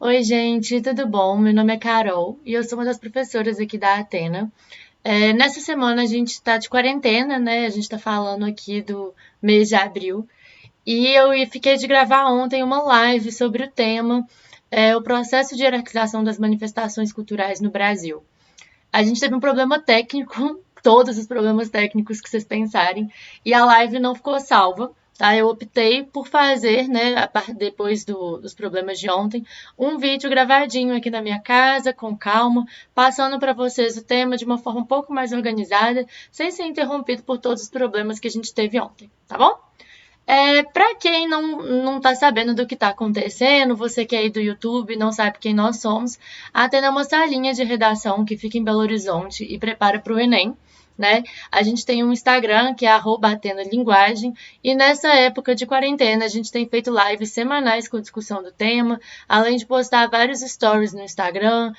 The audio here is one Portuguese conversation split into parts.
Oi, gente, tudo bom? Meu nome é Carol e eu sou uma das professoras aqui da Atena. Nessa semana a gente está de quarentena, né? A gente está falando aqui do mês de abril e fiquei de gravar ontem uma live sobre o tema, o processo de hierarquização das manifestações culturais no Brasil. A gente teve um problema técnico, todos os problemas técnicos que vocês pensarem, e a live não ficou salva. Tá? Eu optei por fazer, né, depois dos problemas de ontem, um vídeo gravadinho aqui na minha casa, com calma, passando para vocês o tema de uma forma um pouco mais organizada, sem ser interrompido por todos os problemas que a gente teve ontem, tá bom? Para quem não está sabendo do que está acontecendo, você que é aí do YouTube não sabe quem nós somos, a Atena é uma salinha de redação que fica em Belo Horizonte e prepara para o Enem. Né? A gente tem um Instagram que é @atenalinguagem e nessa época de quarentena a gente tem feito lives semanais com discussão do tema, além de postar vários stories no Instagram,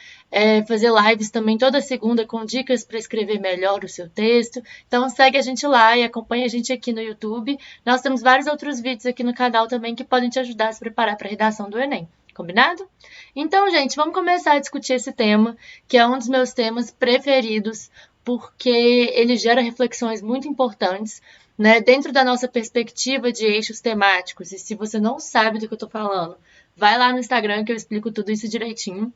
fazer lives também toda segunda com dicas para escrever melhor o seu texto. Então segue a gente lá e acompanha a gente aqui no YouTube. Nós temos vários outros vídeos aqui no canal também que podem te ajudar a se preparar para a redação do Enem. Combinado? Então, gente, vamos começar a discutir esse tema, que é um dos meus temas preferidos, porque ele gera reflexões muito importantes, né, dentro da nossa perspectiva de eixos temáticos. E se você não sabe do que eu estou falando, vai lá no Instagram que eu explico tudo isso direitinho.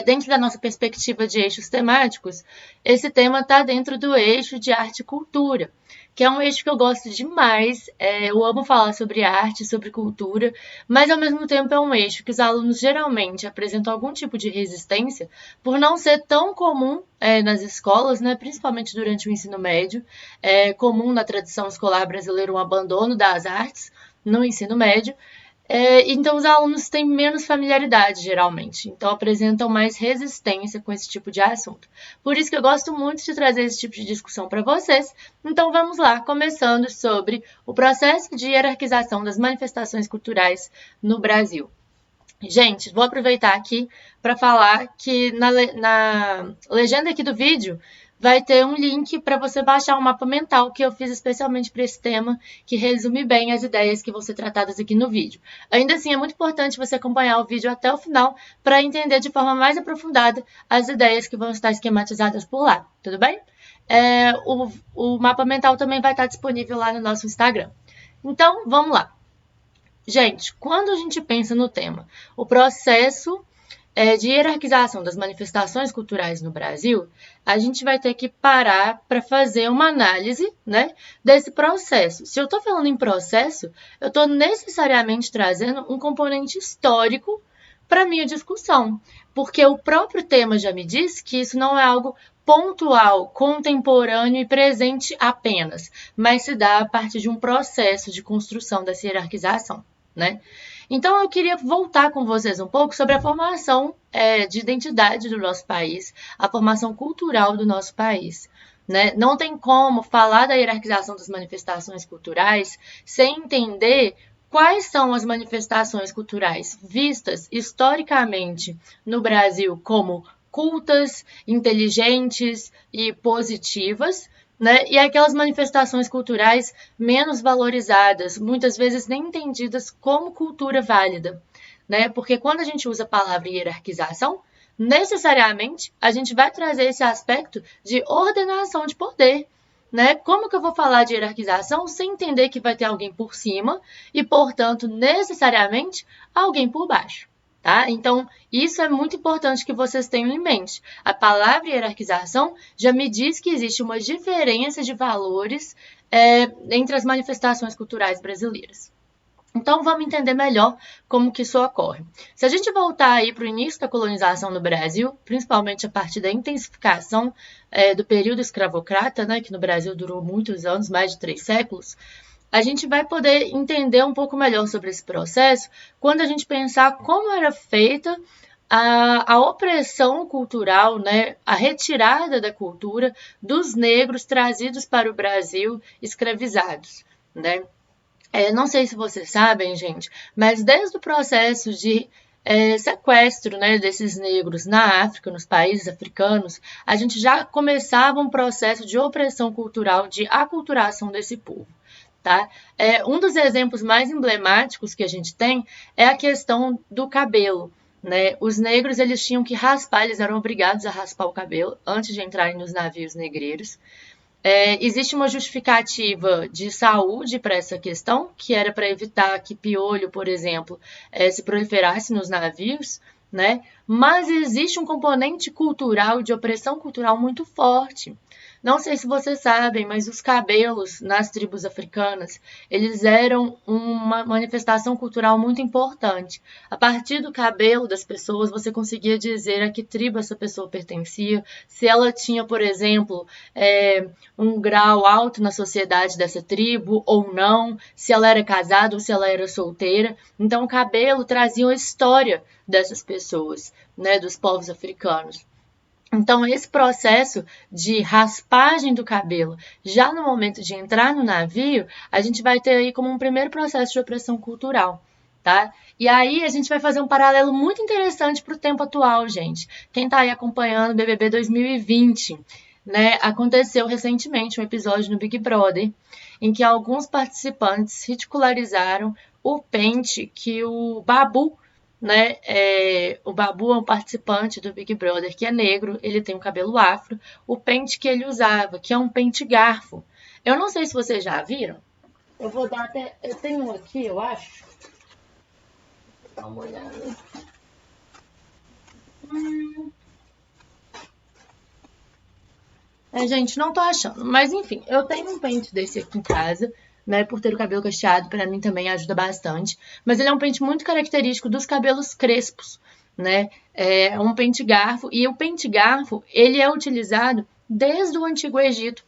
Dentro da nossa perspectiva de eixos temáticos, esse tema está dentro do eixo de arte e cultura, que é um eixo que eu gosto demais. Eu amo falar sobre arte, sobre cultura, mas ao mesmo tempo é um eixo que os alunos geralmente apresentam algum tipo de resistência por não ser tão comum nas escolas, né, principalmente durante o ensino médio. É comum na tradição escolar brasileira um abandono das artes no ensino médio. Então, os alunos têm menos familiaridade, geralmente, então apresentam mais resistência com esse tipo de assunto. Por isso que eu gosto muito de trazer esse tipo de discussão para vocês. Então, vamos lá, começando sobre o processo de hierarquização das manifestações culturais no Brasil. Gente, vou aproveitar aqui para falar que na legenda aqui do vídeo vai ter um link para você baixar um mapa mental que eu fiz especialmente para esse tema, que resume bem as ideias que vão ser tratadas aqui no vídeo. Ainda assim, é muito importante você acompanhar o vídeo até o final para entender de forma mais aprofundada as ideias que vão estar esquematizadas por lá, tudo bem? O mapa mental também vai estar disponível lá no nosso Instagram. Então, vamos lá. Gente, quando a gente pensa no tema, o processo de hierarquização das manifestações culturais no Brasil, a gente vai ter que parar para fazer uma análise, né, desse processo. Se eu estou falando em processo, eu estou necessariamente trazendo um componente histórico para a minha discussão, porque o próprio tema já me diz que isso não é algo pontual, contemporâneo e presente apenas, mas se dá a partir de um processo de construção dessa hierarquização. Né? Então, eu queria voltar com vocês um pouco sobre a formação de identidade do nosso país, a formação cultural do nosso país. Né? Não tem como falar da hierarquização das manifestações culturais sem entender quais são as manifestações culturais vistas historicamente no Brasil como cultas, inteligentes e positivas, né? E aquelas manifestações culturais menos valorizadas, muitas vezes nem entendidas como cultura válida, né? Porque quando a gente usa a palavra hierarquização, necessariamente a gente vai trazer esse aspecto de ordenação de poder, né? Como que eu vou falar de hierarquização sem entender que vai ter alguém por cima e, portanto, necessariamente alguém por baixo? Tá? Então, isso é muito importante que vocês tenham em mente. A palavra hierarquização já me diz que existe uma diferença de valores entre as manifestações culturais brasileiras. Então, vamos entender melhor como que isso ocorre. Se a gente voltar aí para o início da colonização no Brasil, principalmente a partir da intensificação do período escravocrata, né, que no Brasil durou muitos anos, mais de 3 séculos, a gente vai poder entender um pouco melhor sobre esse processo quando a gente pensar como era feita a opressão cultural, né, a retirada da cultura dos negros trazidos para o Brasil escravizados. Né? Não sei se vocês sabem, gente, mas desde o processo de sequestro, né, desses negros na África, nos países africanos, a gente já começava um processo de opressão cultural, de aculturação desse povo. Tá? Um dos exemplos mais emblemáticos que a gente tem é a questão do cabelo. né? Os negros, eles tinham que raspar, eles eram obrigados a raspar o cabelo antes de entrarem nos navios negreiros. Existe uma justificativa de saúde para essa questão, que era para evitar que piolho, por exemplo, se proliferasse nos navios, né? Mas existe um componente cultural, de opressão cultural muito forte. Não sei se vocês sabem, mas os cabelos nas tribos africanas, eles eram uma manifestação cultural muito importante. A partir do cabelo das pessoas, você conseguia dizer a que tribo essa pessoa pertencia, se ela tinha, por exemplo, um grau alto na sociedade dessa tribo ou não, se ela era casada ou se ela era solteira. Então, o cabelo trazia a história dessas pessoas, né, dos povos africanos. Então, esse processo de raspagem do cabelo, já no momento de entrar no navio, a gente vai ter aí como um primeiro processo de opressão cultural, tá? E aí a gente vai fazer um paralelo muito interessante para o tempo atual, gente. Quem está aí acompanhando o BBB 2020, né? Aconteceu recentemente um episódio no Big Brother em que alguns participantes ridicularizaram o pente que o Babu, né? O Babu é um participante do Big Brother que é negro, ele tem um cabelo afro, o pente que ele usava, que é um pente garfo. Eu não sei se vocês já viram. Eu vou dar até. Eu tenho um aqui, eu acho. Dá uma olhada. Gente, não tô achando. Mas enfim, eu tenho um pente desse aqui em casa, né? Por ter o cabelo cacheado, pra mim também ajuda bastante. Mas ele é um pente muito característico dos cabelos crespos, né? É um pente garfo. E o pente garfo, ele é utilizado desde o Antigo Egito,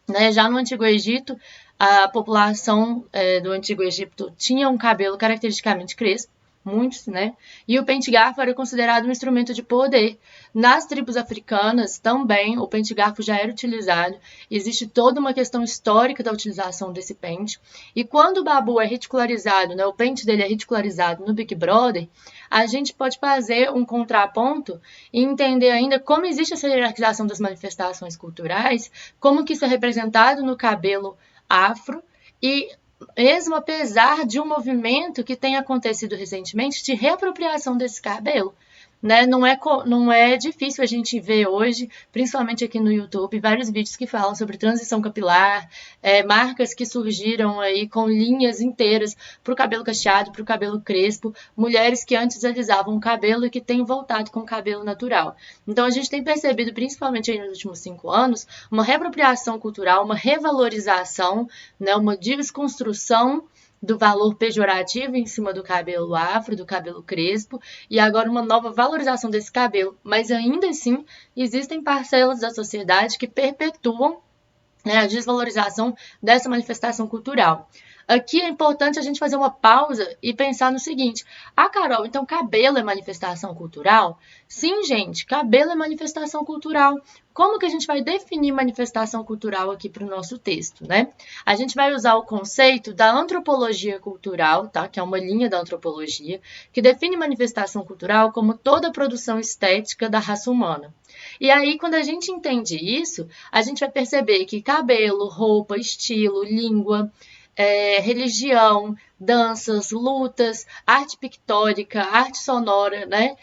né? Já no Antigo Egito, a população do Antigo Egito tinha um cabelo caracteristicamente crespo, muitos, né? E o pente garfo era considerado um instrumento de poder. Nas tribos africanas também o pente garfo já era utilizado. Existe toda uma questão histórica da utilização desse pente. E quando o Babu é ridicularizado, né, o pente dele é ridicularizado no Big Brother, a gente pode fazer um contraponto e entender ainda como existe essa hierarquização das manifestações culturais, como que isso é representado no cabelo afro e mesmo apesar de um movimento que tem acontecido recentemente de reapropriação desse cabelo. Né? Não é difícil a gente ver hoje, principalmente aqui no YouTube, vários vídeos que falam sobre transição capilar, marcas que surgiram aí com linhas inteiras para o cabelo cacheado, para o cabelo crespo, mulheres que antes alisavam o cabelo e que têm voltado com o cabelo natural. Então a gente tem percebido, principalmente aí nos últimos 5 anos, uma reapropriação cultural, uma revalorização, né? Uma desconstrução do valor pejorativo em cima do cabelo afro, do cabelo crespo, e agora uma nova valorização desse cabelo. Mas ainda assim, existem parcelas da sociedade que perpetuam, né, a desvalorização dessa manifestação cultural. Aqui é importante a gente fazer uma pausa e pensar no seguinte: Carol, então cabelo é manifestação cultural? Sim, gente, cabelo é manifestação cultural. Como que a gente vai definir manifestação cultural aqui para o nosso texto, né? A gente vai usar o conceito da antropologia cultural, tá? Que é uma linha da antropologia, que define manifestação cultural como toda produção estética da raça humana. E aí, quando a gente entende isso, a gente vai perceber que cabelo, roupa, estilo, língua, religião, danças, lutas, arte pictórica, arte sonora, né?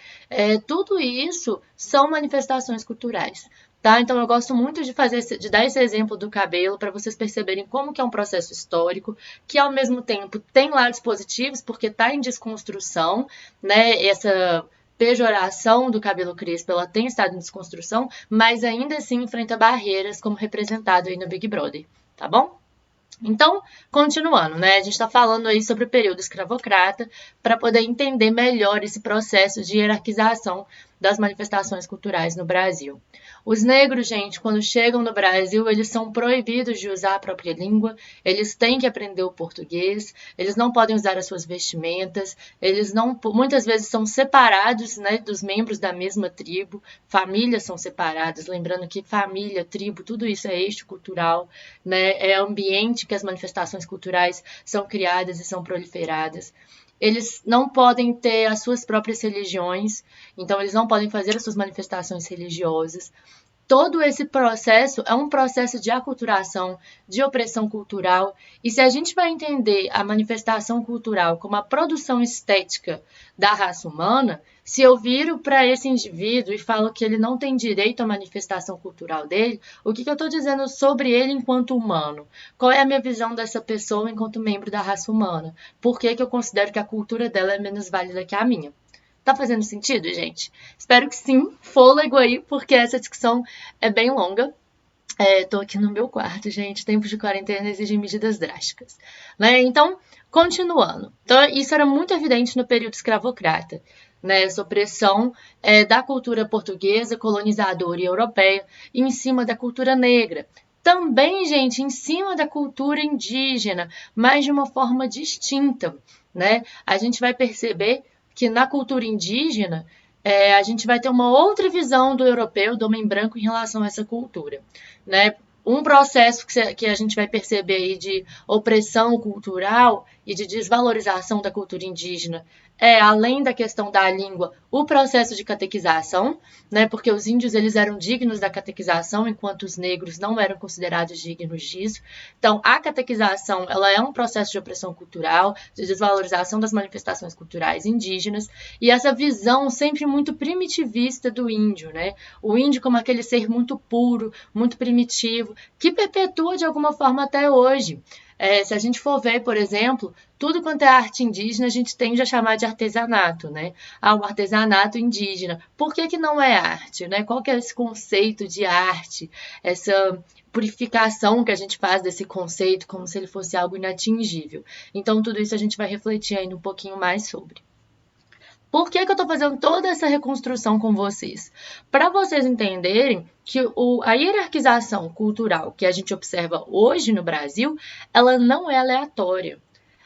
Tudo isso são manifestações culturais. Tá? Então eu gosto muito de dar esse exemplo do cabelo para vocês perceberem como que é um processo histórico, que ao mesmo tempo tem lados positivos, porque está em desconstrução, né? Essa pejoração do cabelo crespo, ela tem estado em desconstrução, mas ainda assim enfrenta barreiras, como representado aí no Big Brother, tá bom? Então, continuando, né? A gente está falando aí sobre o período escravocrata para poder entender melhor esse processo de hierarquização das manifestações culturais no Brasil. Os negros, gente, quando chegam no Brasil, eles são proibidos de usar a própria língua, eles têm que aprender o português, eles não podem usar as suas vestimentas, eles não, muitas vezes são separados, né, dos membros da mesma tribo, famílias são separadas, lembrando que família, tribo, tudo isso é eixo cultural, né, é ambiente que as manifestações culturais são criadas e são proliferadas. Eles não podem ter as suas próprias religiões, então eles não podem fazer as suas manifestações religiosas. todo esse processo é um processo de aculturação, de opressão cultural, e se a gente vai entender a manifestação cultural como a produção estética da raça humana, se eu viro para esse indivíduo e falo que ele não tem direito à manifestação cultural dele, o que eu estou dizendo sobre ele enquanto humano? Qual é a minha visão dessa pessoa enquanto membro da raça humana? Por que eu considero que a cultura dela é menos válida que a minha? Tá fazendo sentido, gente? Espero que sim. Fôlego aí, porque essa discussão é bem longa. Tô aqui no meu quarto, gente. Tempos de quarentena exigem medidas drásticas. Né? Então, continuando. Então, isso era muito evidente no período escravocrata. Né? Essa opressão da cultura portuguesa, colonizadora e europeia em cima da cultura negra. Também, gente, em cima da cultura indígena, mas de uma forma distinta. Né? A gente vai perceber que na cultura indígena a gente vai ter uma outra visão do europeu, do homem branco, em relação a essa cultura. Né? Um processo que a gente vai perceber aí de opressão cultural e de desvalorização da cultura indígena além da questão da língua, o processo de catequização, né? Porque os índios eles eram dignos da catequização, enquanto os negros não eram considerados dignos disso. Então, a catequização ela é um processo de opressão cultural, de desvalorização das manifestações culturais indígenas, e essa visão sempre muito primitivista do índio, né? O índio como aquele ser muito puro, muito primitivo, que perpetua de alguma forma até hoje. Se a gente for ver, por exemplo, tudo quanto é arte indígena, a gente tende a chamar de artesanato, né? O artesanato indígena. Por que não é arte, né? Qual que é esse conceito de arte? Essa purificação que a gente faz desse conceito como se ele fosse algo inatingível. Então, tudo isso a gente vai refletir ainda um pouquinho mais sobre. Por que eu estou fazendo toda essa reconstrução com vocês? Para vocês entenderem que a hierarquização cultural que a gente observa hoje no Brasil, ela não é aleatória.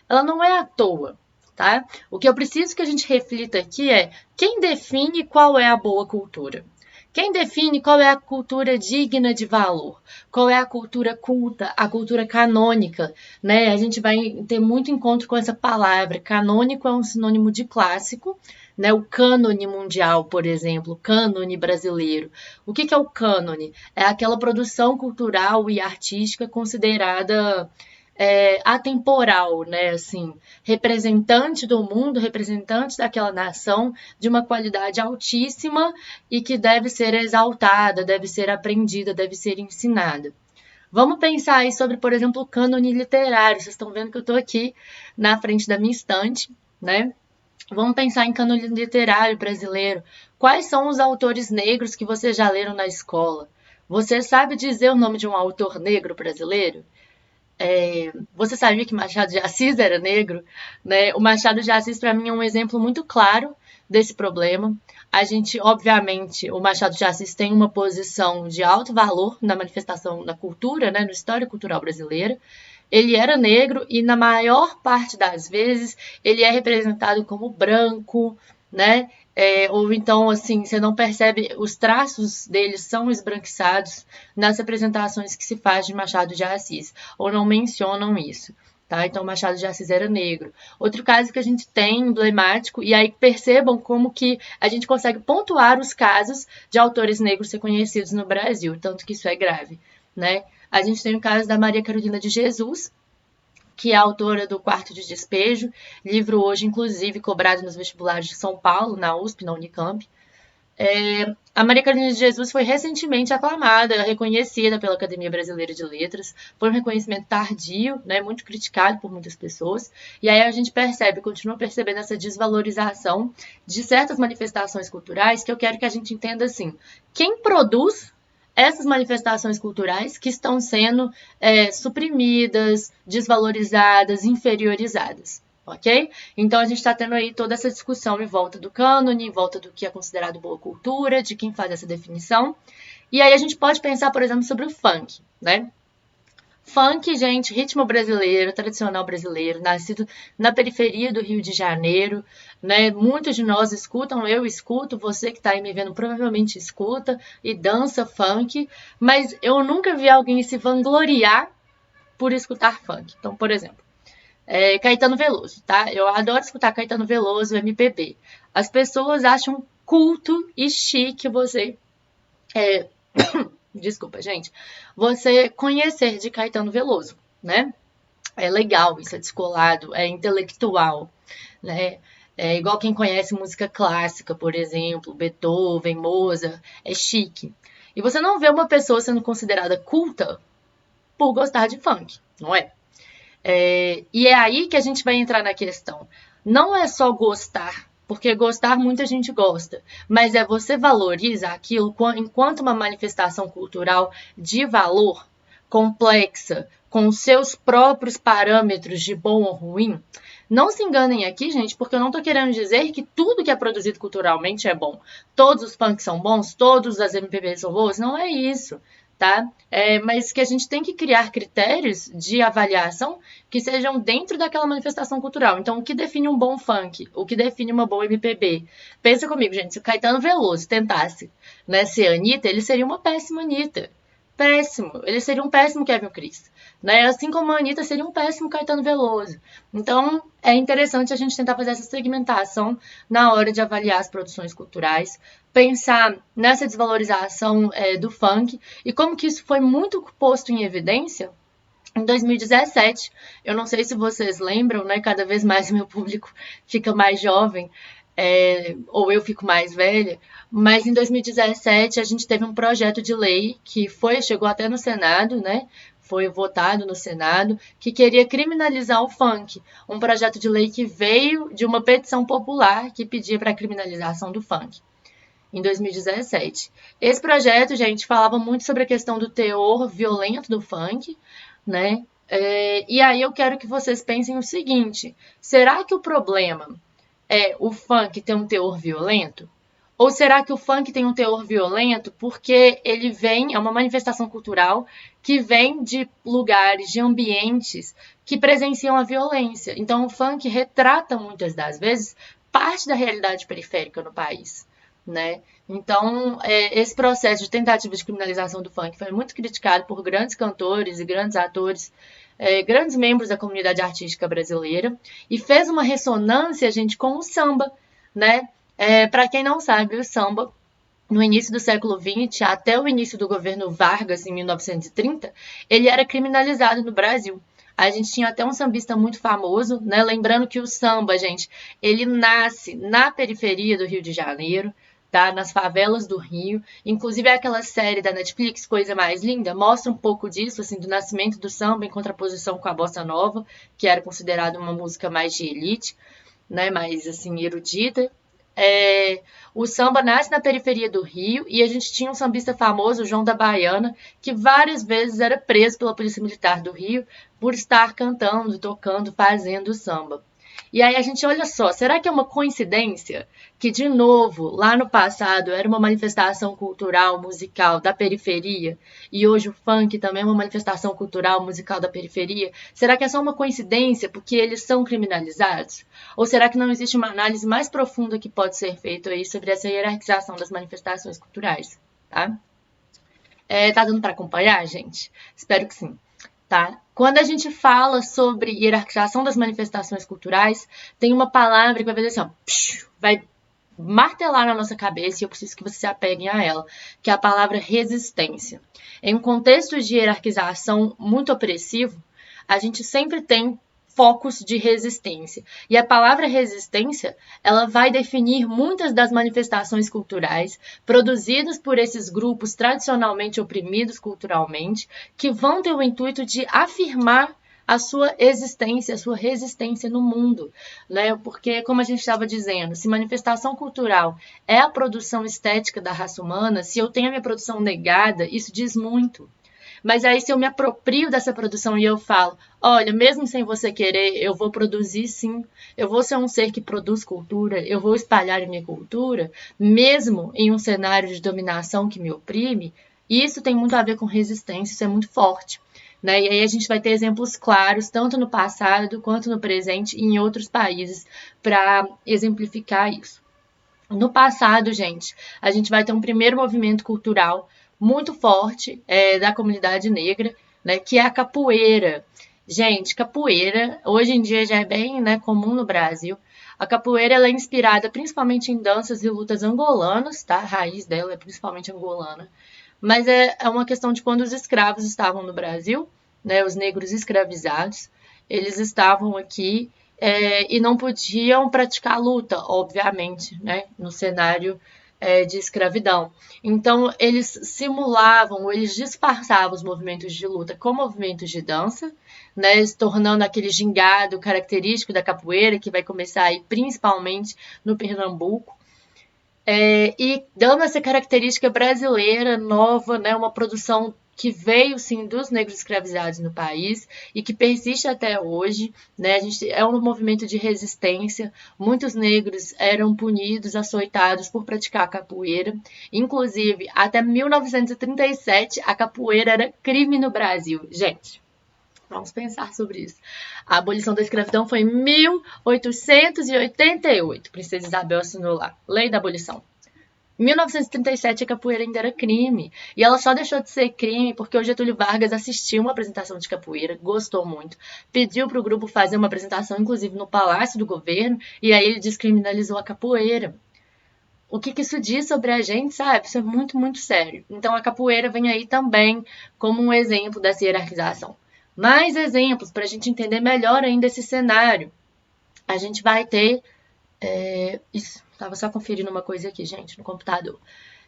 Ela não é à toa, tá? O que eu preciso que a gente reflita aqui é quem define qual é a boa cultura. Quem define qual é a cultura digna de valor? Qual é a cultura culta, a cultura canônica? Né? A gente vai ter muito encontro com essa palavra. Canônico é um sinônimo de clássico, né? O cânone mundial, por exemplo, o cânone brasileiro. O que é o cânone? É aquela produção cultural e artística considerada atemporal, né? Assim, representante do mundo, representante daquela nação de uma qualidade altíssima e que deve ser exaltada, deve ser aprendida, deve ser ensinada. Vamos pensar aí sobre, por exemplo, o cânone literário. Vocês estão vendo que eu estou aqui na frente da minha estante, né? Vamos pensar em cânone literário brasileiro. Quais são os autores negros que vocês já leram na escola? Você sabe dizer o nome de um autor negro brasileiro? Você sabia que Machado de Assis era negro? Né? O Machado de Assis, para mim, é um exemplo muito claro desse problema. A gente, obviamente, o Machado de Assis tem uma posição de alto valor na manifestação da cultura, né, na história cultural brasileira. Ele era negro e, na maior parte das vezes, ele é representado como branco, né? Ou então, assim, você não percebe, os traços deles são esbranquiçados nas representações que se faz de Machado de Assis, ou não mencionam isso. Tá? Então, Machado de Assis era negro. Outro caso que a gente tem emblemático, e aí percebam como que a gente consegue pontuar os casos de autores negros reconhecidos no Brasil, tanto que isso é grave. Né? A gente tem o caso da Maria Carolina de Jesus, que é autora do Quarto de Despejo, livro hoje, inclusive, cobrado nos vestibulares de São Paulo, na USP, na Unicamp. A Maria Carolina de Jesus foi recentemente aclamada, reconhecida pela Academia Brasileira de Letras. Foi um reconhecimento tardio, né, muito criticado por muitas pessoas. E aí a gente percebe, continua percebendo essa desvalorização de certas manifestações culturais que eu quero que a gente entenda assim. Quem produz essas manifestações culturais que estão sendo suprimidas, desvalorizadas, inferiorizadas. Ok? Então a gente está tendo aí toda essa discussão em volta do cânone, em volta do que é considerado boa cultura, de quem faz essa definição. E aí a gente pode pensar, por exemplo, sobre o funk, né? Funk, gente, ritmo brasileiro, tradicional brasileiro, nascido na periferia do Rio de Janeiro, né? Muitos de nós escutam, eu escuto, você que está aí me vendo provavelmente escuta e dança funk, mas eu nunca vi alguém se vangloriar por escutar funk. Então, por exemplo, Caetano Veloso, tá? Eu adoro escutar Caetano Veloso, MPB. As pessoas acham culto e chique você desculpa, gente, você conhecer de Caetano Veloso, né? É legal, isso é descolado, é intelectual, né? É igual quem conhece música clássica, por exemplo, Beethoven, Mozart, é chique. E você não vê uma pessoa sendo considerada culta por gostar de funk, não é? E é aí que a gente vai entrar na questão. Não é só gostar, porque gostar muita gente gosta, mas é você valoriza aquilo enquanto uma manifestação cultural de valor complexa, com os seus próprios parâmetros de bom ou ruim. Não se enganem aqui, gente, porque eu não estou querendo dizer que tudo que é produzido culturalmente é bom. Todos os punks são bons, todos as MPBs são boas, não é isso, tá? Mas que a gente tem que criar critérios de avaliação que sejam dentro daquela manifestação cultural. Então, o que define um bom funk? O que define uma boa MPB? Pensa comigo, gente, se o Caetano Veloso tentasse, né, ser Anitta, ele seria uma péssima Anitta. Péssimo. Ele seria um péssimo Kevin Cris. Né? Assim como a Anitta seria um péssimo Caetano Veloso. Então, é interessante a gente tentar fazer essa segmentação na hora de avaliar as produções culturais, pensar nessa desvalorização do funk e como que isso foi muito posto em evidência em 2017. Eu não sei se vocês lembram, né? Cada vez mais o meu público fica mais jovem, ou eu fico mais velha, mas em 2017 a gente teve um projeto de lei que chegou até no Senado, né? Foi votado no Senado, que queria criminalizar o funk. Um projeto de lei que veio de uma petição popular que pedia para a criminalização do funk, em 2017. Esse projeto, gente, falava muito sobre a questão do teor violento do funk, né? E aí eu quero que vocês pensem o seguinte: será que o problema é o funk ter um teor violento? Ou será que o funk tem um teor violento porque ele é uma manifestação cultural que vem de lugares, de ambientes que presenciam a violência? Então o funk retrata muitas das vezes parte da realidade periférica no país, né? Então, esse processo de tentativa de criminalização do funk foi muito criticado por grandes cantores e grandes atores, grandes membros da comunidade artística brasileira, e fez uma ressonância, gente, com o samba, né? Para quem não sabe, o samba, no início do século XX, até o início do governo Vargas, em 1930, ele era criminalizado no Brasil. A gente tinha até um sambista muito famoso, né? Lembrando que o samba, gente, ele nasce na periferia do Rio de Janeiro, tá? Nas favelas do Rio. Inclusive, aquela série da Netflix, Coisa Mais Linda, mostra um pouco disso, assim, do nascimento do samba em contraposição com a bossa nova, que era considerada uma música mais de elite, né? Mais, assim, erudita. O samba nasce na periferia do Rio e a gente tinha um sambista famoso, o João da Baiana, que várias vezes era preso pela Polícia Militar do Rio por estar cantando, tocando, fazendo samba. E aí a gente olha só, será que é uma coincidência que, de novo, lá no passado era uma manifestação cultural, musical da periferia e hoje o funk também é uma manifestação cultural, musical da periferia? Será que é só uma coincidência porque eles são criminalizados? Ou será que não existe uma análise mais profunda que pode ser feita aí sobre essa hierarquização das manifestações culturais? Tá? Tá dando para acompanhar, gente? Espero que sim. Tá? Quando a gente fala sobre hierarquização das manifestações culturais, tem uma palavra que vai fazer assim, ó, vai martelar na nossa cabeça e eu preciso que vocês se apeguem a ela, que é a palavra resistência. Em um contexto de hierarquização muito opressivo, a gente sempre tem focos de resistência. E a palavra resistência, ela vai definir muitas das manifestações culturais produzidas por esses grupos tradicionalmente oprimidos culturalmente, que vão ter o intuito de afirmar a sua existência, a sua resistência no mundo, né? Porque, como a gente estava dizendo, se manifestação cultural é a produção estética da raça humana, se eu tenho a minha produção negada, isso diz muito. Mas aí se eu me aproprio dessa produção e eu falo, olha, mesmo sem você querer, eu vou produzir sim, eu vou ser um ser que produz cultura, eu vou espalhar a minha cultura, mesmo em um cenário de dominação que me oprime, isso tem muito a ver com resistência, isso é muito forte. Né? E aí a gente vai ter exemplos claros, tanto no passado quanto no presente e em outros países, para exemplificar isso. No passado, gente, a gente vai ter um primeiro movimento cultural muito forte da comunidade negra, né, que é a capoeira. Gente, capoeira, hoje em dia já é bem, né, comum no Brasil. A capoeira ela é inspirada principalmente em danças e lutas angolanas, tá? A raiz dela é principalmente angolana. mas é uma questão de quando os escravos estavam no Brasil, né, os negros escravizados, eles estavam aqui e não podiam praticar luta, obviamente, né, no cenário de escravidão. Então, eles simulavam, ou eles disfarçavam os movimentos de luta com movimentos de dança, né, se tornando aquele gingado característico da capoeira, que vai começar aí principalmente no Pernambuco, e dando essa característica brasileira nova, né, uma produção que veio sim dos negros escravizados no país e que persiste até hoje, né? A gente é um movimento de resistência. Muitos negros eram punidos, açoitados por praticar capoeira. Inclusive, até 1937, a capoeira era crime no Brasil. Gente, vamos pensar sobre isso. A abolição da escravidão foi em 1888. Princesa Isabel assinou lá. Lei da abolição. Em 1937, a capoeira ainda era crime. E ela só deixou de ser crime porque o Getúlio Vargas assistiu uma apresentação de capoeira, gostou muito, pediu para o grupo fazer uma apresentação, inclusive no Palácio do Governo, e aí ele descriminalizou a capoeira. O que isso diz sobre a gente, sabe? Isso é muito, muito sério. Então a capoeira vem aí também como um exemplo dessa hierarquização. Mais exemplos para a gente entender melhor ainda esse cenário. A gente vai ter. Isso, estava só conferindo uma coisa aqui, gente, no computador.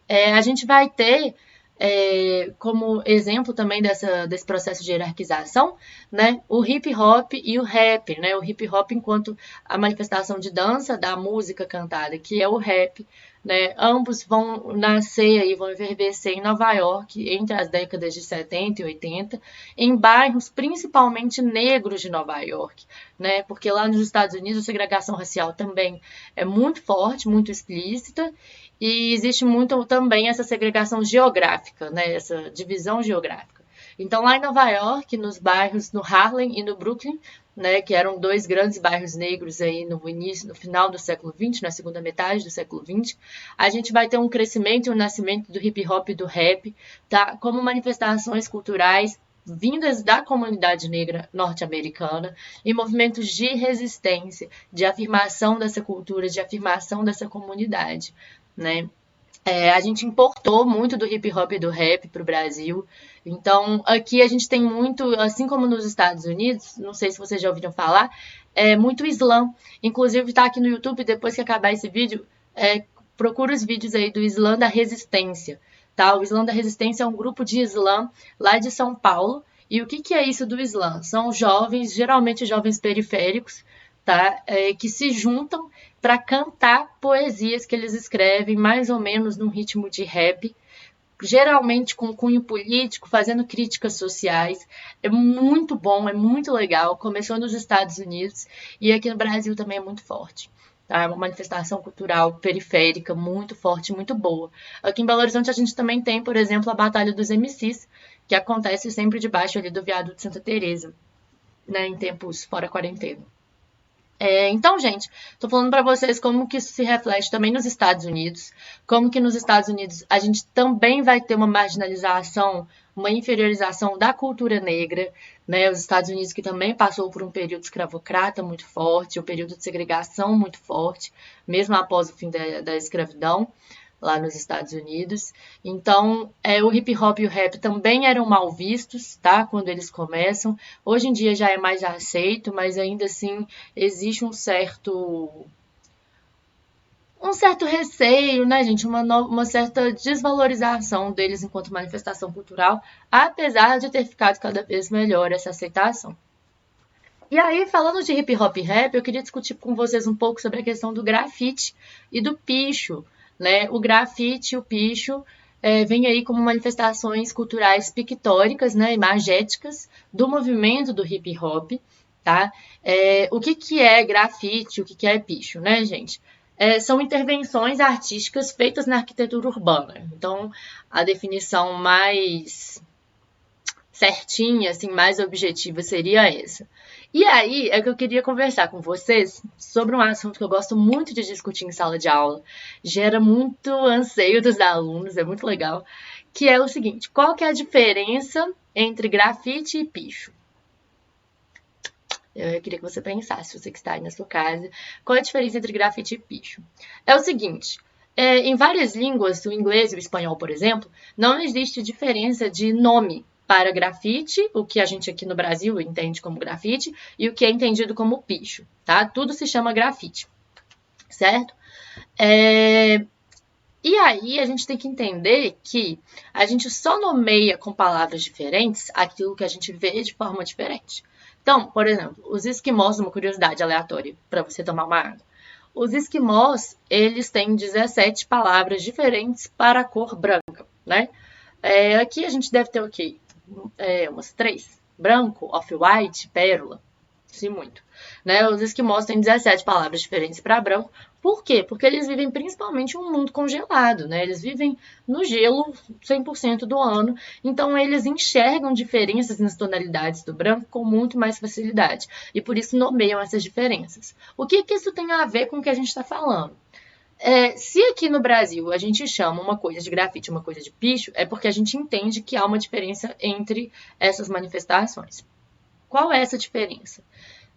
A gente vai ter como exemplo também desse processo de hierarquização, né, o hip hop e o rap, né, o hip hop enquanto a manifestação de dança da música cantada, que é o rap, né, ambos vão nascer e vão envelhecer em Nova York entre as décadas de 70 e 80, em bairros principalmente negros de Nova York, né, porque lá nos Estados Unidos a segregação racial também é muito forte, muito explícita, e existe muito também essa segregação geográfica, né? Essa divisão geográfica. Então, lá em Nova York, nos bairros, no Harlem e no Brooklyn, né, que eram dois grandes bairros negros aí no final do século XX, na segunda metade do século XX, a gente vai ter um crescimento e um nascimento do hip hop e do rap, tá? Como manifestações culturais vindas da comunidade negra norte-americana e movimentos de resistência, de afirmação dessa cultura, de afirmação dessa comunidade, né? A gente importou muito do hip hop e do rap para o Brasil. Então, aqui a gente tem muito, assim como nos Estados Unidos, não sei se vocês já ouviram falar, muito Islã. Inclusive, está aqui no YouTube, depois que acabar esse vídeo, procura os vídeos aí do Islã da Resistência. Tá? O Islã da Resistência é um grupo de Islã lá de São Paulo. E o que é isso do Islã? São jovens, geralmente jovens periféricos, tá? Que se juntam para cantar poesias que eles escrevem mais ou menos num ritmo de rap, geralmente com cunho político, fazendo críticas sociais. É muito bom, é muito legal. Começou nos Estados Unidos e aqui no Brasil também é muito forte. Tá? É uma manifestação cultural periférica muito forte, muito boa. Aqui em Belo Horizonte a gente também tem, por exemplo, a Batalha dos MCs, que acontece sempre debaixo ali do viaduto de Santa Teresa, né, em tempos fora quarentena. Então, gente, estou falando para vocês como que isso se reflete também nos Estados Unidos, como que nos Estados Unidos a gente também vai ter uma marginalização, uma inferiorização da cultura negra, né? Os Estados Unidos que também passou por um período escravocrata muito forte, um período de segregação muito forte, mesmo após o fim da escravidão lá nos Estados Unidos. Então, o hip hop e o rap também eram mal vistos, tá? Quando eles começam. Hoje em dia já é mais aceito, mas ainda assim existe um certo receio, né, gente? Uma certa desvalorização deles enquanto manifestação cultural, apesar de ter ficado cada vez melhor essa aceitação. E aí, falando de hip hop e rap, eu queria discutir com vocês um pouco sobre a questão do grafite e do picho, né? O grafite e o picho vêm aí como manifestações culturais pictóricas, né, imagéticas do movimento do hip hop, tá? O que é grafite, o que é picho, né, gente? São intervenções artísticas feitas na arquitetura urbana. Então, a definição mais certinha, assim, mais objetiva seria essa. E aí é que eu queria conversar com vocês sobre um assunto que eu gosto muito de discutir em sala de aula, gera muito anseio dos alunos, é muito legal, que é o seguinte: qual que é a diferença entre grafite e picho? Eu queria que você pensasse, você que está aí na sua casa, qual é a diferença entre grafite e picho? É o seguinte, Em várias línguas, o inglês e o espanhol, por exemplo, não existe diferença de nome para grafite, o que a gente aqui no Brasil entende como grafite, e o que é entendido como picho, tá? Tudo se chama grafite, certo? E aí a gente tem que entender que a gente só nomeia com palavras diferentes aquilo que a gente vê de forma diferente. Então, por exemplo, os esquimós, uma curiosidade aleatória para você tomar uma água. Os esquimós, eles têm 17 palavras diferentes para a cor branca, né? Aqui a gente deve ter o quê? Umas 3. Branco, off-white, pérola. Se muito. Né? Os esquimós têm 17 palavras diferentes para branco. Por quê? Porque eles vivem principalmente em um mundo congelado, né? Eles vivem no gelo 100% do ano. Então, eles enxergam diferenças nas tonalidades do branco com muito mais facilidade. E por isso nomeiam essas diferenças. O que isso tem a ver com o que a gente está falando? Se aqui no Brasil a gente chama uma coisa de grafite, uma coisa de picho, é porque a gente entende que há uma diferença entre essas manifestações. Qual é essa diferença?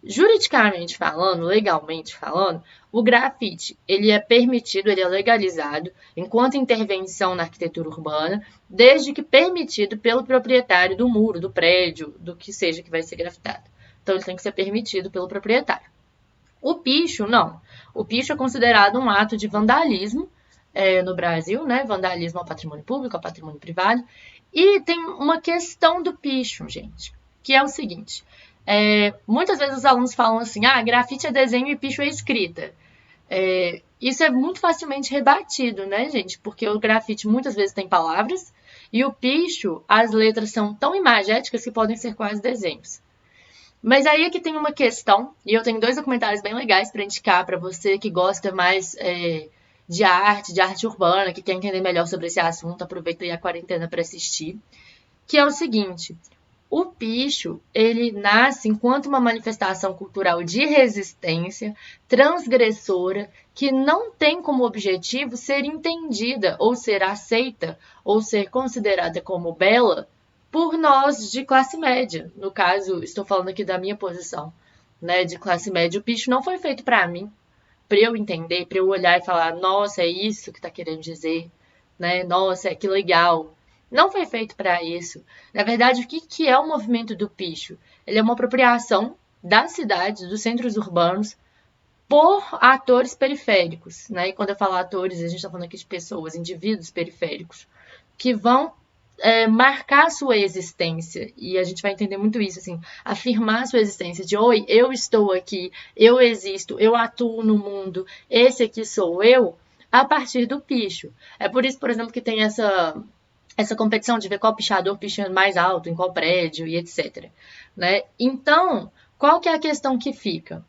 Juridicamente falando, legalmente falando, o grafite ele é permitido, ele é legalizado enquanto intervenção na arquitetura urbana, desde que permitido pelo proprietário do muro, do prédio, do que seja que vai ser grafitado. Então ele tem que ser permitido pelo proprietário. O picho, não. O picho é considerado um ato de vandalismo no Brasil, né? Vandalismo ao patrimônio público, ao patrimônio privado. E tem uma questão do picho, gente, que é o seguinte. Muitas vezes os alunos falam assim, grafite é desenho e picho é escrita. Isso é muito facilmente rebatido, né, gente? Porque o grafite muitas vezes tem palavras e o picho, as letras são tão imagéticas que podem ser quase desenhos. Mas aí é que tem uma questão, e eu tenho 2 documentários bem legais para indicar para você que gosta mais de arte urbana, que quer entender melhor sobre esse assunto, aproveita aí a quarentena para assistir, que é o seguinte, o picho, ele nasce enquanto uma manifestação cultural de resistência transgressora que não tem como objetivo ser entendida ou ser aceita ou ser considerada como bela por nós de classe média. No caso, estou falando aqui da minha posição, né, de classe média. O picho não foi feito para mim, para eu entender, para eu olhar e falar, nossa, é isso que está querendo dizer, né? Nossa, que legal. Não foi feito para isso. Na verdade, o que é o movimento do picho? Ele é uma apropriação das cidades, dos centros urbanos, por atores periféricos, né? E quando eu falo atores, a gente está falando aqui de pessoas, indivíduos periféricos, que vão marcar a sua existência. E a gente vai entender muito isso, assim, afirmar a sua existência de, oi, eu estou aqui, eu existo, eu atuo no mundo, esse aqui sou eu, a partir do picho. É por isso, por exemplo, que tem essa competição de ver qual pichador picha mais alto, em qual prédio e etc. Né? Então, qual que é a questão que fica?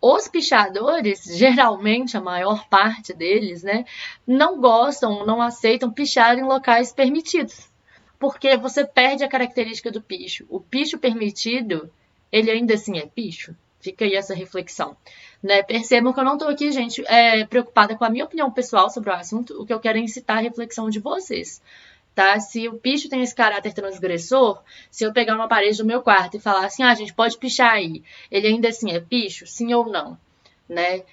Os pichadores, geralmente, a maior parte deles, né, não gostam, não aceitam pichar em locais permitidos. Porque você perde a característica do picho. O picho permitido, ele ainda assim é picho? Fica aí essa reflexão. Né? Percebam que eu não estou aqui, gente, preocupada com a minha opinião pessoal sobre o assunto. O que eu quero é incitar a reflexão de vocês. Tá? Se o picho tem esse caráter transgressor, se eu pegar uma parede do meu quarto e falar assim, a gente pode pichar aí, ele ainda assim é picho? Sim ou não? Né?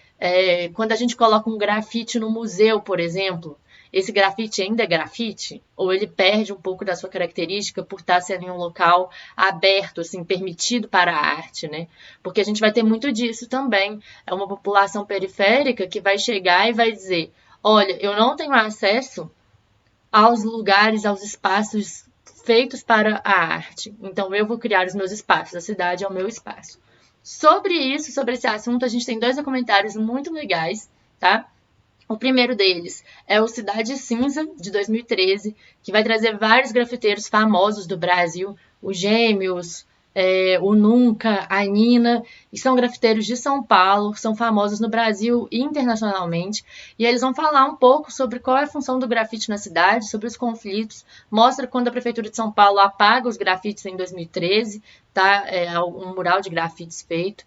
Quando a gente coloca um grafite no museu, por exemplo, esse grafite ainda é grafite? Ou ele perde um pouco da sua característica por estar sendo em um local aberto, assim, permitido para a arte, né? Porque a gente vai ter muito disso também. É uma população periférica que vai chegar e vai dizer, olha, eu não tenho acesso aos lugares, aos espaços feitos para a arte. Então, eu vou criar os meus espaços, a cidade é o meu espaço. Sobre isso, sobre esse assunto, a gente tem 2 documentários muito legais, tá? O primeiro deles é o Cidade Cinza, de 2013, que vai trazer vários grafiteiros famosos do Brasil, os Gêmeos, o Nunca, a Nina, e são grafiteiros de São Paulo, são famosos no Brasil e internacionalmente, e eles vão falar um pouco sobre qual é a função do grafite na cidade, sobre os conflitos, mostra quando a Prefeitura de São Paulo apaga os grafites em 2013, tá? Um mural de grafites feito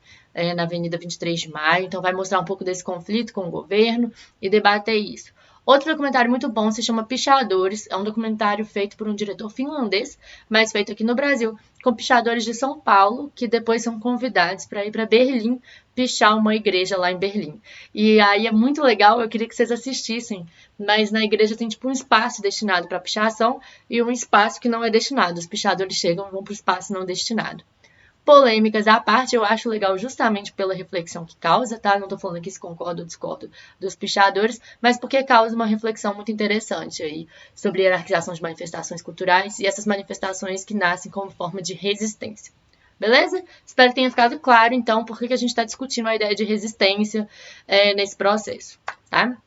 na Avenida 23 de Maio, então vai mostrar um pouco desse conflito com o governo e debater isso. Outro documentário muito bom se chama Pichadores. É um documentário feito por um diretor finlandês, mas feito aqui no Brasil, com pichadores de São Paulo, que depois são convidados para ir para Berlim pichar uma igreja lá em Berlim. E aí é muito legal, eu queria que vocês assistissem, mas na igreja tem tipo um espaço destinado para pichação e um espaço que não é destinado. Os pichadores chegam e vão para o espaço não destinado. Polêmicas à parte, eu acho legal justamente pela reflexão que causa, tá? Não tô falando aqui se concordo ou discordo dos pichadores, mas porque causa uma reflexão muito interessante aí sobre a hierarquização de manifestações culturais e essas manifestações que nascem como forma de resistência. Beleza? Espero que tenha ficado claro, então, por que a gente está discutindo a ideia de resistência nesse processo, tá?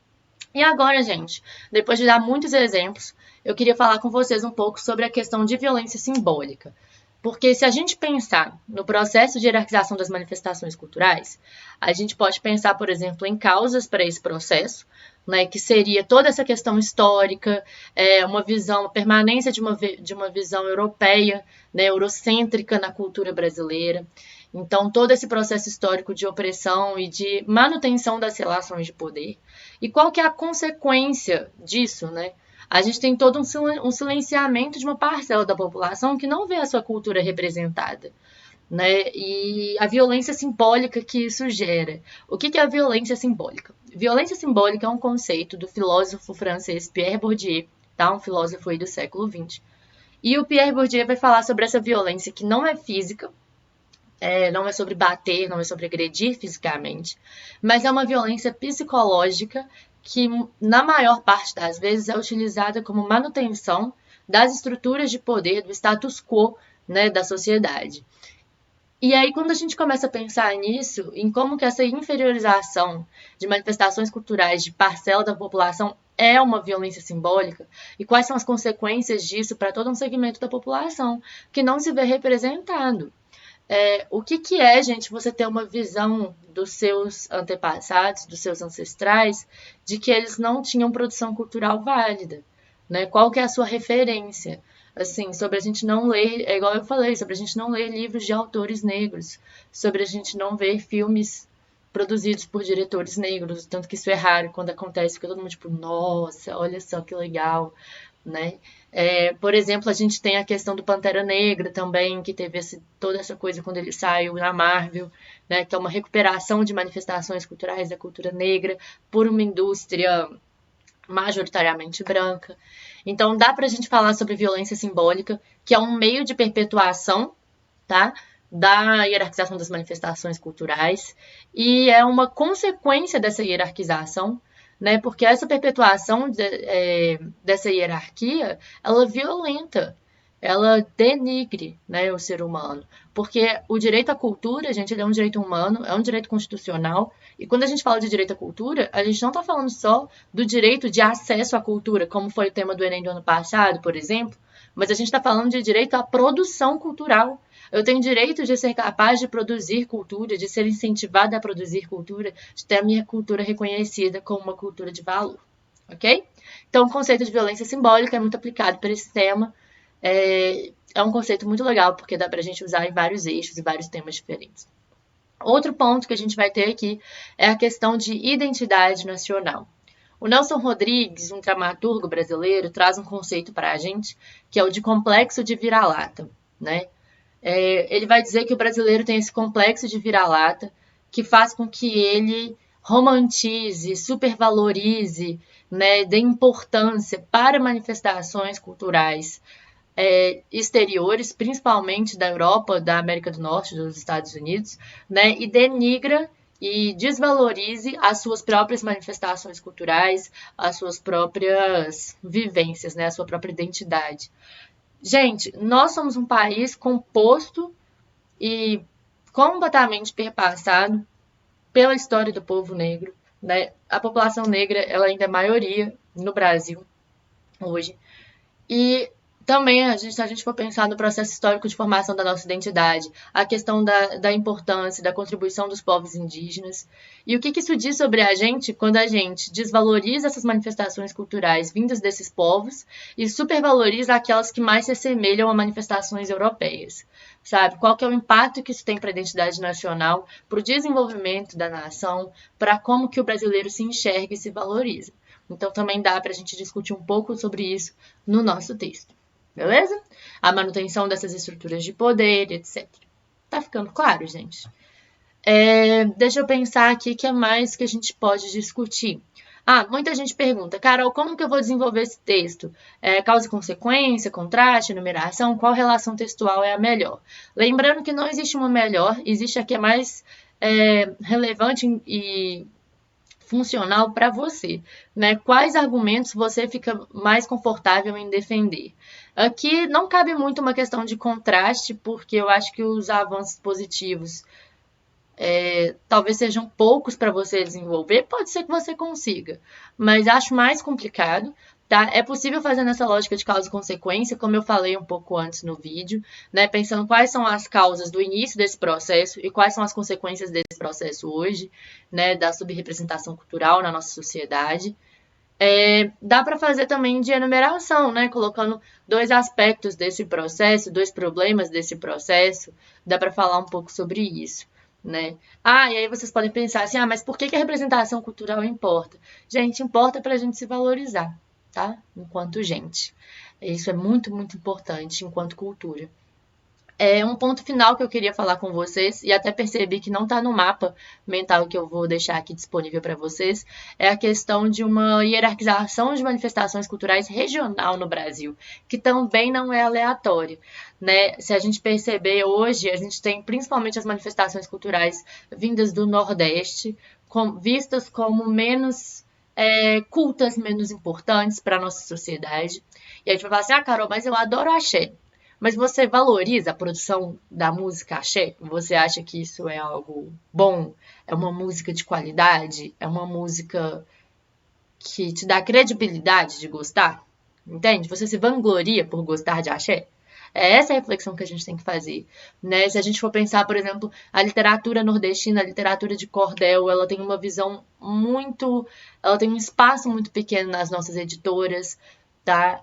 E agora, gente, depois de dar muitos exemplos, eu queria falar com vocês um pouco sobre a questão de violência simbólica. Porque se a gente pensar no processo de hierarquização das manifestações culturais, a gente pode pensar, por exemplo, em causas para esse processo, né, que seria toda essa questão histórica, uma visão, a permanência de uma visão europeia, né, eurocêntrica na cultura brasileira. Então, todo esse processo histórico de opressão e de manutenção das relações de poder. E qual que é a consequência disso, né? A gente tem todo um silenciamento de uma parcela da população que não vê a sua cultura representada, né? E a violência simbólica que isso gera. O que é a violência simbólica? Violência simbólica é um conceito do filósofo francês Pierre Bourdieu, tá? Um filósofo aí do século XX. E o Pierre Bourdieu vai falar sobre essa violência que não é física, não é sobre bater, não é sobre agredir fisicamente, mas é uma violência psicológica que, na maior parte das vezes, é utilizada como manutenção das estruturas de poder, do status quo, né, da sociedade. E aí, quando a gente começa a pensar nisso, em como que essa inferiorização de manifestações culturais de parcela da população é uma violência simbólica, e quais são as consequências disso para todo um segmento da população que não se vê representado. O que é, gente, você ter uma visão dos seus antepassados, dos seus ancestrais, de que eles não tinham produção cultural válida, né? Qual que é a sua referência? Assim, sobre a gente não ler, é igual eu falei, sobre a gente não ler livros de autores negros, sobre a gente não ver filmes produzidos por diretores negros, tanto que isso é raro quando acontece, fica todo mundo tipo, nossa, olha só que legal, né? Por exemplo, a gente tem a questão do Pantera Negra também, que teve toda essa coisa quando ele saiu na Marvel, né, que é uma recuperação de manifestações culturais da cultura negra por uma indústria majoritariamente branca. Então, dá pra gente falar sobre violência simbólica, que é um meio de perpetuação, tá, da hierarquização das manifestações culturais, e é uma consequência dessa hierarquização, né? Porque essa perpetuação dessa hierarquia, ela violenta, ela denigre, né, o ser humano. Porque o direito à cultura, gente, ele é um direito humano, é um direito constitucional. E quando a gente fala de direito à cultura, a gente não está falando só do direito de acesso à cultura, como foi o tema do Enem do ano passado, por exemplo, mas a gente está falando de direito à produção cultural. Eu tenho direito de ser capaz de produzir cultura, de ser incentivada a produzir cultura, de ter a minha cultura reconhecida como uma cultura de valor, ok? Então, o conceito de violência simbólica é muito aplicado para esse tema. É um conceito muito legal, porque dá para a gente usar em vários eixos e vários temas diferentes. Outro ponto que a gente vai ter aqui é a questão de identidade nacional. O Nelson Rodrigues, um dramaturgo brasileiro, traz um conceito para a gente, que é o de complexo de vira-lata, né? Ele vai dizer que o brasileiro tem esse complexo de vira-lata que faz com que ele romantize, supervalorize, né, dê importância para manifestações culturais exteriores, principalmente da Europa, da América do Norte, dos Estados Unidos, né, e denigra e desvalorize as suas próprias manifestações culturais, as suas próprias vivências, né, a sua própria identidade. Gente, nós somos um país composto e completamente perpassado pela história do povo negro, né? A população negra, ela ainda é maioria no Brasil hoje. E também, se a gente for pensar no processo histórico de formação da nossa identidade, a questão da importância, da contribuição dos povos indígenas, e o que isso diz sobre a gente quando a gente desvaloriza essas manifestações culturais vindas desses povos e supervaloriza aquelas que mais se assemelham a manifestações europeias, sabe? Qual que é o impacto que isso tem para a identidade nacional, para o desenvolvimento da nação, para como que o brasileiro se enxerga e se valoriza. Então também dá para a gente discutir um pouco sobre isso no nosso texto, beleza? A manutenção dessas estruturas de poder, etc. Tá ficando claro, gente? Deixa eu pensar aqui o que é mais que a gente pode discutir. Muita gente pergunta, Carol, como que eu vou desenvolver esse texto? Causa e consequência, contraste, enumeração, qual relação textual é a melhor? Lembrando que não existe uma melhor, existe a que é mais relevante e funcional para você, né? Quais argumentos você fica mais confortável em defender? Aqui não cabe muito uma questão de contraste, porque eu acho que os avanços positivos talvez sejam poucos para você desenvolver, pode ser que você consiga, mas acho mais complicado, tá? É possível fazer nessa lógica de causa e consequência, como eu falei um pouco antes no vídeo, né? Pensando quais são as causas do início desse processo e quais são as consequências desse processo hoje, né? Da subrepresentação cultural na nossa sociedade. Dá para fazer também de enumeração, né? Colocando dois aspectos desse processo, dois problemas desse processo, dá para falar um pouco sobre isso, né? E aí vocês podem pensar assim, mas por que a representação cultural importa? Gente, importa para a gente se valorizar, tá? Enquanto gente. Isso é muito, muito importante enquanto cultura. Um ponto final que eu queria falar com vocês, e até percebi que não está no mapa mental que eu vou deixar aqui disponível para vocês, é a questão de uma hierarquização de manifestações culturais regional no Brasil, que também não é aleatório, né? Se a gente perceber hoje, a gente tem principalmente as manifestações culturais vindas do Nordeste, vistas como menos cultas, menos importantes para a nossa sociedade. E a gente vai falar assim, Carol, mas eu adoro axé. Mas você valoriza a produção da música axé? Você acha que isso é algo bom? É uma música de qualidade? É uma música que te dá credibilidade de gostar? Entende? Você se vangloria por gostar de axé? É essa a reflexão que a gente tem que fazer, né? Se a gente for pensar, por exemplo, a literatura nordestina, a literatura de cordel, ela tem uma visão muito... Ela tem um espaço muito pequeno nas nossas editoras, tá?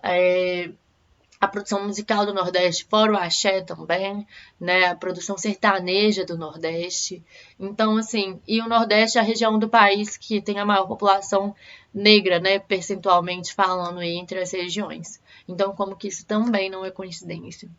A produção musical do Nordeste, fora o axé também, né? A produção sertaneja do Nordeste. Então, assim, e o Nordeste é a região do país que tem a maior população negra, né? Percentualmente falando entre as regiões. Então, como que isso também não é coincidência.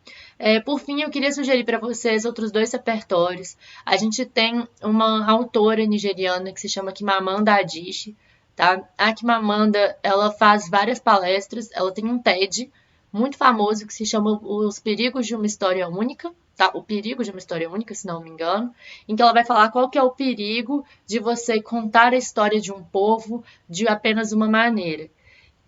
Por fim, eu queria sugerir para vocês outros dois repertórios. A gente tem uma autora nigeriana que se chama Chimamanda Adichie, tá? A Chimamanda, ela faz várias palestras, ela tem um TED muito famoso que se chama Os Perigos de uma História Única, tá? O Perigo de uma História Única, se não me engano, em que ela vai falar qual que é o perigo de você contar a história de um povo de apenas uma maneira.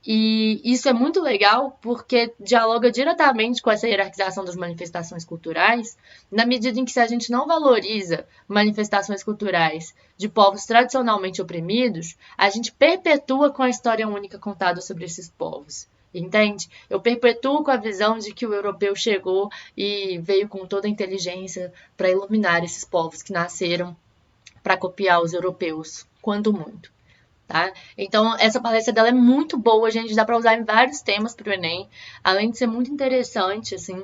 E isso é muito legal porque dialoga diretamente com essa hierarquização das manifestações culturais, na medida em que se a gente não valoriza manifestações culturais de povos tradicionalmente oprimidos, a gente perpetua com a história única contada sobre esses povos. Entende? Eu perpetuo com a visão de que o europeu chegou e veio com toda a inteligência para iluminar esses povos que nasceram para copiar os europeus, quando muito. Tá? Então, essa palestra dela é muito boa, gente, dá para usar em vários temas para o Enem, além de ser muito interessante, assim,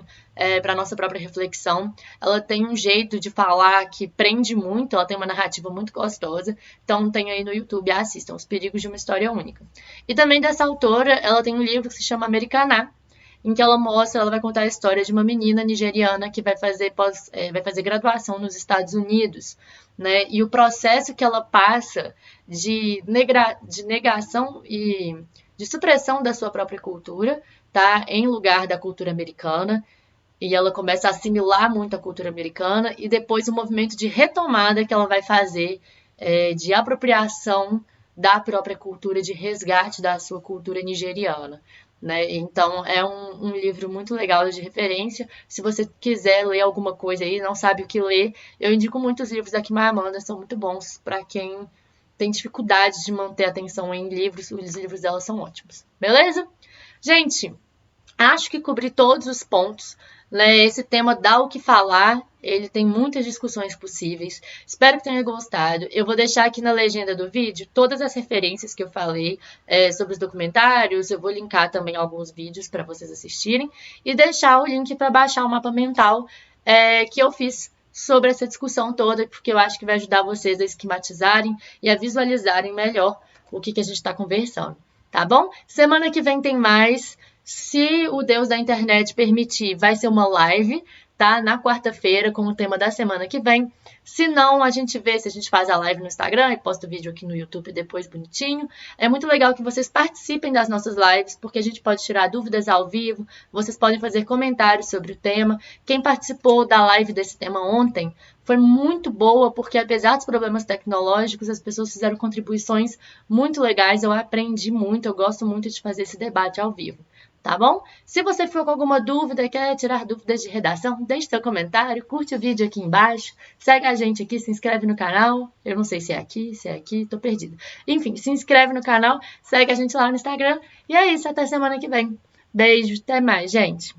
para nossa própria reflexão. Ela tem um jeito de falar que prende muito, ela tem uma narrativa muito gostosa, então tem aí no YouTube, assistam, Os Perigos de uma História Única. E também dessa autora, ela tem um livro que se chama Americaná, em que ela vai contar a história de uma menina nigeriana que vai fazer graduação nos Estados Unidos, né? E o processo que ela passa de negação e de supressão da sua própria cultura, tá? Em lugar da cultura americana. E ela começa a assimilar muito a cultura americana e depois o movimento de retomada que ela vai fazer de apropriação da própria cultura, de resgate da sua cultura nigeriana. Né? Então é um livro muito legal de referência. Se você quiser ler alguma coisa aí, não sabe o que ler, eu indico muitos livros da Chimamanda, são muito bons para quem tem dificuldade de manter a atenção em livros, os livros dela são ótimos. Beleza? Gente, acho que cobri todos os pontos. Né? Esse tema dá o que falar, ele tem muitas discussões possíveis. Espero que tenha gostado. Eu vou deixar aqui na legenda do vídeo todas as referências que eu falei sobre os documentários. Eu vou linkar também alguns vídeos para vocês assistirem e deixar o link para baixar o mapa mental que eu fiz sobre essa discussão toda, porque eu acho que vai ajudar vocês a esquematizarem e a visualizarem melhor o que a gente está conversando. tá bom? Semana que vem tem mais. Se o Deus da internet permitir, vai ser uma live, tá? Na quarta-feira, com o tema da semana que vem. Se não, a gente vê se a gente faz a live no Instagram e posta o vídeo aqui no YouTube depois bonitinho. É muito legal que vocês participem das nossas lives, porque a gente pode tirar dúvidas ao vivo, vocês podem fazer comentários sobre o tema. Quem participou da live desse tema ontem foi muito boa, porque apesar dos problemas tecnológicos, as pessoas fizeram contribuições muito legais. Eu aprendi muito, eu gosto muito de fazer esse debate ao vivo. Tá bom? Se você ficou com alguma dúvida, quer tirar dúvidas de redação, deixe seu comentário, curte o vídeo aqui embaixo, segue a gente aqui, se inscreve no canal. Eu não sei se é aqui, tô perdida. Enfim, se inscreve no canal, segue a gente lá no Instagram. E é isso, até semana que vem. Beijo, até mais, gente.